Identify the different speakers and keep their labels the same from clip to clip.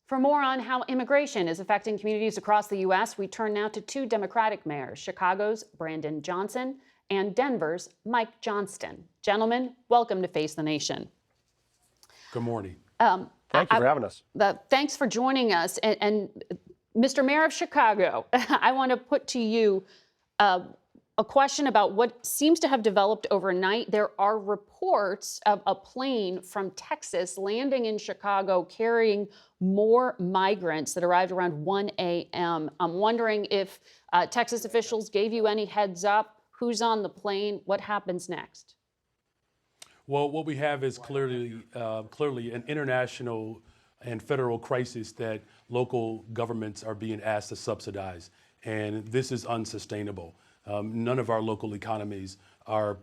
Speaker 1: For more on how immigration is affecting communities across the U.S., we turn now to two Democratic mayors, Chicago's Brandon Johnson and Denver's Mike Johnston. Gentlemen, welcome to Face the Nation.
Speaker 2: Good morning.
Speaker 3: Thank you for having us.
Speaker 1: Thanks for joining us. And Mr. Mayor of Chicago, I want to put to you a question about what seems to have developed overnight. There are reports of a plane from Texas landing in Chicago carrying more migrants that arrived around 1 a.m. I'm wondering if Texas officials gave you any heads up. Who's on the plane? What happens next?
Speaker 2: Well, what we have is clearly an international and federal crisis that local governments are being asked to subsidize, and this is unsustainable. None of our local economies are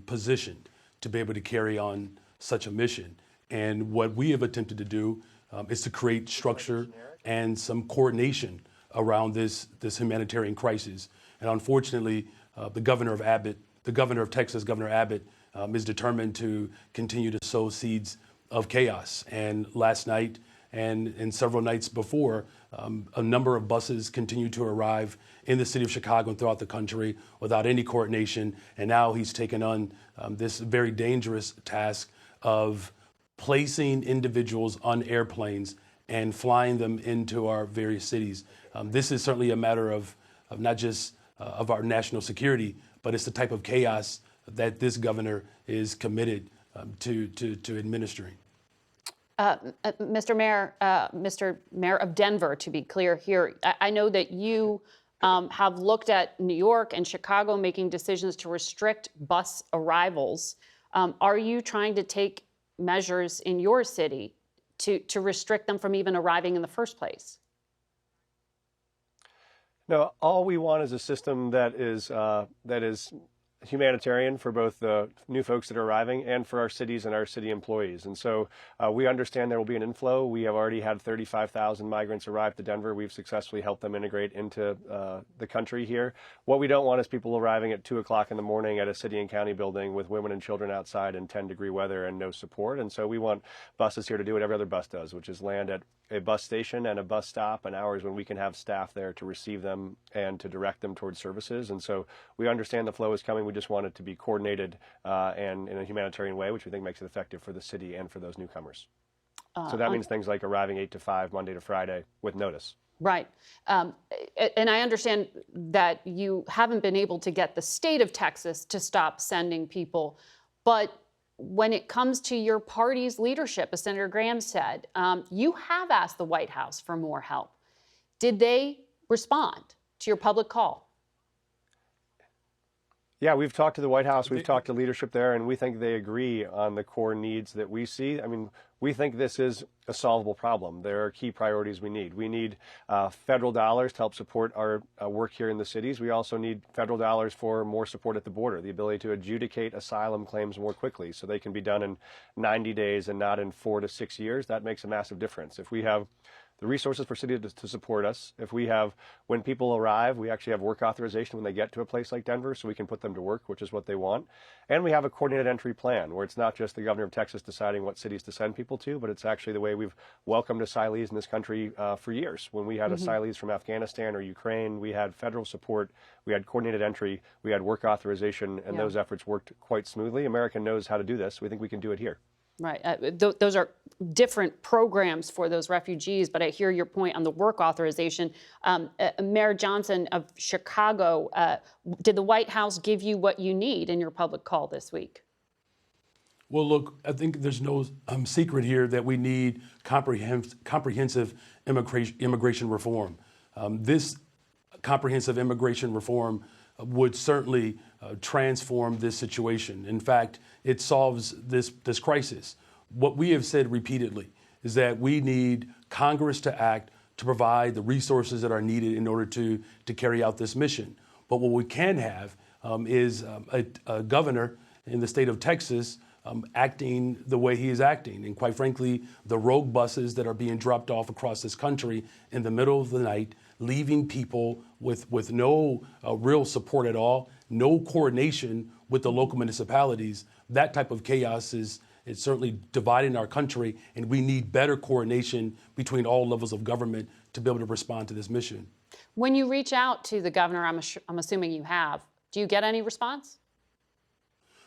Speaker 2: positioned to be able to carry on such a mission. And what we have attempted to do is to create structure and some coordination around this humanitarian crisis. And unfortunately, the governor of Texas, Governor Abbott, is determined to continue to sow seeds of chaos. And last night and several nights before, a number of buses continue to arrive in the city of Chicago and throughout the country without any coordination. And now he's taken on this very dangerous task of placing individuals on airplanes and flying them into our various cities. This is certainly a matter of not just of our national security, but it's the type of chaos that this governor is committed to administering.
Speaker 1: Mr. Mayor of Denver, to be clear here, I know that you have looked at New York and Chicago making decisions to restrict bus arrivals. Are you trying to take measures in your city to restrict them from even arriving in the first place?
Speaker 3: No, all we want is a system that is humanitarian for both the new folks that are arriving and for our cities and our city employees. And so we understand there will be an inflow. We have already had 35,000 migrants arrive to Denver. We've successfully helped them integrate into the country here. What we don't want is people arriving at 2 o'clock in the morning at a city and county building with women and children outside in 10-degree weather and no support. And so we want buses here to do what every other bus does, which is land at a bus station and a bus stop and hours when we can have staff there to receive them and to direct them towards services. And so we understand the flow is coming. We just want it to be coordinated and in a humanitarian way, which we think makes it effective for the city and for those newcomers. So that means things like arriving 8 to 5, Monday to Friday with notice.
Speaker 1: Right. And I understand that you haven't been able to get the state of Texas to stop sending people. But when it comes to your party's leadership, as Senator Graham said, you have asked the White House for more help. Did they respond to your public call?
Speaker 3: Yeah, we've talked to the White House, we've talked to leadership there, and we think they agree on the core needs that we see. I mean, we think this is a solvable problem. There are key priorities we need. We need federal dollars to help support our work here in the cities. We also need federal dollars for more support at the border, the ability to adjudicate asylum claims more quickly so they can be done in 90 days and not in 4 to 6 years. That makes a massive difference. If we have the resources for cities to support us, if we have, when people arrive, we actually have work authorization when they get to a place like Denver so we can put them to work, which is what they want. And we have a coordinated entry plan where it's not just the governor of Texas deciding what cities to send people to, but it's actually the way we've welcomed asylees in this country for years. When we had asylees from Afghanistan or Ukraine, we had federal support, we had coordinated entry, we had work authorization, and those efforts worked quite smoothly. America knows how to do this. We think we can do it here.
Speaker 1: Right. Those are different programs for those refugees, but I hear your point on the work authorization. Mayor Johnson of Chicago, did the White House give you what you need in your public call this week?
Speaker 2: Well, look, I think there's no secret here that we need comprehensive immigration reform. This comprehensive immigration reform would certainly transform this situation. In fact, it solves this crisis. What we have said repeatedly is that we need Congress to act to provide the resources that are needed in order to carry out this mission. But what we can have is a governor in the state of Texas acting the way he is acting. And quite frankly, the rogue buses that are being dropped off across this country in the middle of the night, leaving people with no real support at all, no coordination with the local municipalities. That type of chaos is It's certainly dividing our country, and we need better coordination between all levels of government to be able to respond to this mission.
Speaker 1: When you reach out to the governor, I'm assuming you have, do you get any response?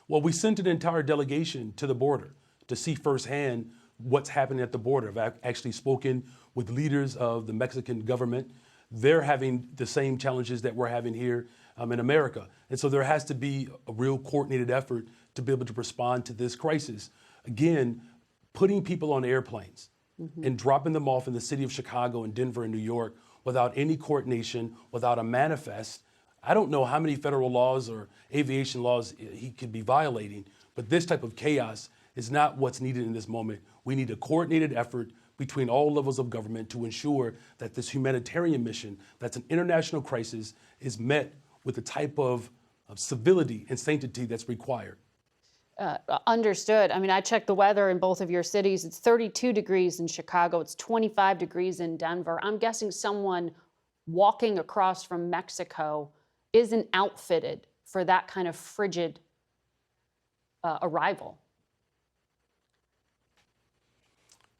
Speaker 2: Well, we sent an entire delegation to the border to see firsthand what's happening at the border. I've actually spoken with leaders of the Mexican government. They're having the same challenges that we're having here in America. And so there has to be a real coordinated effort to be able to respond to this crisis. Again, putting people on airplanes and dropping them off in the city of Chicago and Denver and New York without any coordination, without a manifest. I don't know how many federal laws or aviation laws he could be violating, but this type of chaos is not what's needed in this moment. We need a coordinated effort between all levels of government to ensure that this humanitarian mission, that's an international crisis, is met with the type of civility and sanctity that's required.
Speaker 1: Understood. I mean, I checked the weather in both of your cities. It's 32 degrees in Chicago. It's 25 degrees in Denver. I'm guessing someone walking across from Mexico isn't outfitted for that kind of frigid arrival.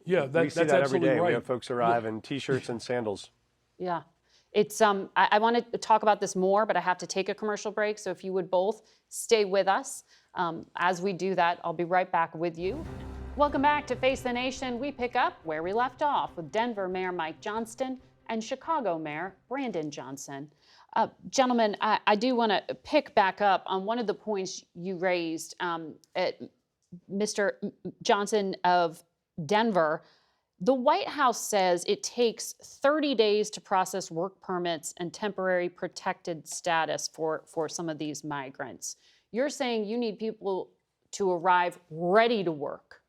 Speaker 2: Yeah,
Speaker 3: we see
Speaker 2: that's
Speaker 3: that every day.
Speaker 2: right.
Speaker 3: We have folks arrive in T-shirts and sandals.
Speaker 1: Yeah. It's I want to talk about this more, but I have to take a commercial break. So if you would both stay with us. As we do that, I'll be right back with you. Welcome back to Face the Nation. We pick up where we left off with Denver Mayor Mike Johnston and Chicago Mayor Brandon Johnson. Gentlemen, I do want to pick back up on one of the points you raised. Mr. Johnson of Denver, the White House says it takes 30 days to process work permits and temporary protected status for some of these migrants. You're saying you need people to arrive ready to work.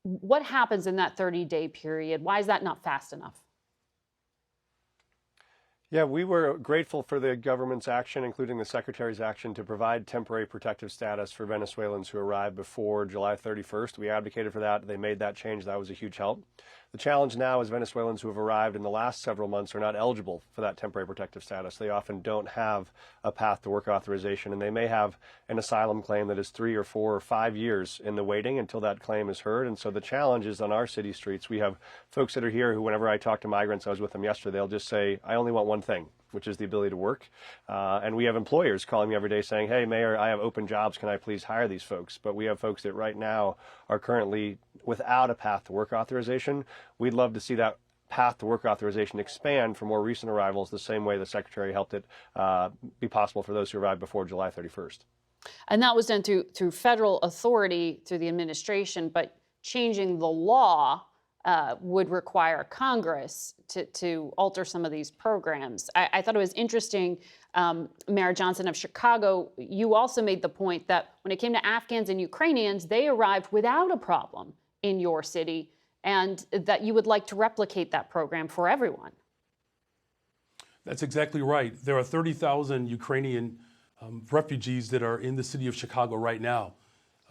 Speaker 1: What happens in that 30-day period? Why is that not fast enough?
Speaker 3: Yeah, we were grateful for the government's action, including the Secretary's action, to provide temporary protective status for Venezuelans who arrived before July 31st. We advocated for that. They made that change. That was a huge help. The challenge now is Venezuelans who have arrived in the last several months are not eligible for that temporary protective status. They often don't have a path to work authorization, and they may have an asylum claim that is 3 or 4 or 5 years in the waiting until that claim is heard. And so the challenge is on our city streets. We have folks that are here who, whenever I talk to migrants, I was with them yesterday, they'll just say, I only want one thing, which is the ability to work. And we have employers calling me every day saying, hey, Mayor, I have open jobs. Can I please hire these folks? But we have folks that right now are currently without a path to work authorization. We'd love to see that path to work authorization expand for more recent arrivals the same way the Secretary helped it be possible for those who arrived before July 31st.
Speaker 1: And that was done through federal authority, through the administration, but changing the law would require Congress to alter some of these programs. I thought it was interesting, Mayor Johnson of Chicago, you also made the point that when it came to Afghans and Ukrainians, they arrived without a problem in your city, and that you would like to replicate that program for everyone.
Speaker 2: That's exactly right. There are 30,000 Ukrainian refugees that are in the city of Chicago right now.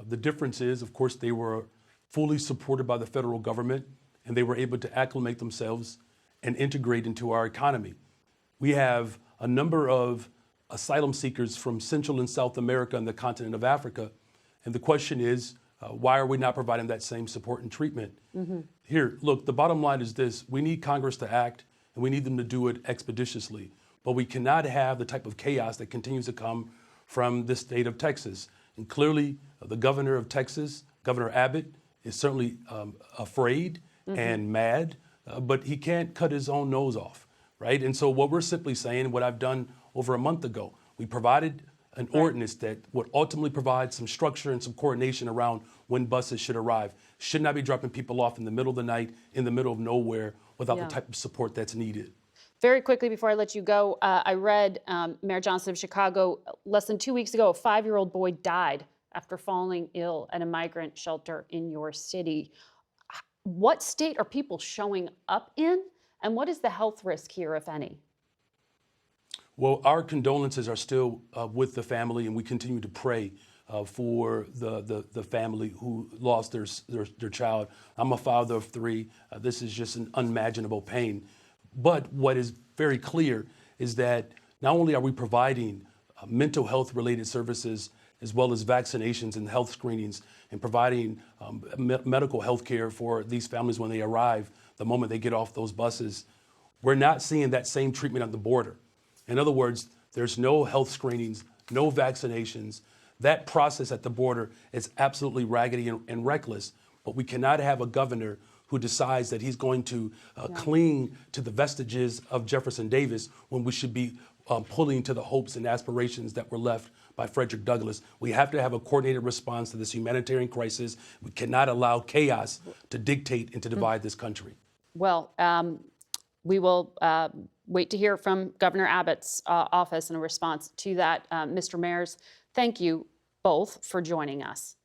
Speaker 2: The difference is, of course, they were fully supported by the federal government, and they were able to acclimate themselves and integrate into our economy. We have a number of asylum seekers from Central and South America and the continent of Africa. And the question is, why are we not providing that same support and treatment? Here, look, the bottom line is this. We need Congress to act, and we need them to do it expeditiously. But we cannot have the type of chaos that continues to come from the state of Texas. And clearly, the governor of Texas, Governor Abbott, is certainly afraid and mad, but he can't cut his own nose off, right? And so what we're simply saying, what I've done over a month ago, we provided an ordinance that would ultimately provide some structure and some coordination around when buses should arrive. Should not be dropping people off in the middle of the night, in the middle of nowhere, without the type of support that's needed.
Speaker 1: Very quickly before I let you go, I read Mayor Johnson of Chicago, less than 2 weeks ago, a 5-year-old boy died after falling ill at a migrant shelter in your city. What state are people showing up in, and what is the health risk here, if any?
Speaker 2: Well, our condolences are still with the family, and we continue to pray for the family who lost their child. I'm a father of 3. This is just an unimaginable pain. But what is very clear is that not only are we providing mental health related services as well as vaccinations and health screenings and providing medical health care for these families when they arrive, the moment they get off those buses. We're not seeing that same treatment at the border. In other words, there's no health screenings, no vaccinations. That process at the border is absolutely raggedy and reckless, but we cannot have a governor who decides that he's going to cling to the vestiges of Jefferson Davis when we should be pulling to the hopes and aspirations that were left by Frederick Douglass. We have to have a coordinated response to this humanitarian crisis. We cannot allow chaos to dictate and to divide this country.
Speaker 1: Well, we will wait to hear from Governor Abbott's office in a response to that. Mr. Mayers, thank you both for joining us.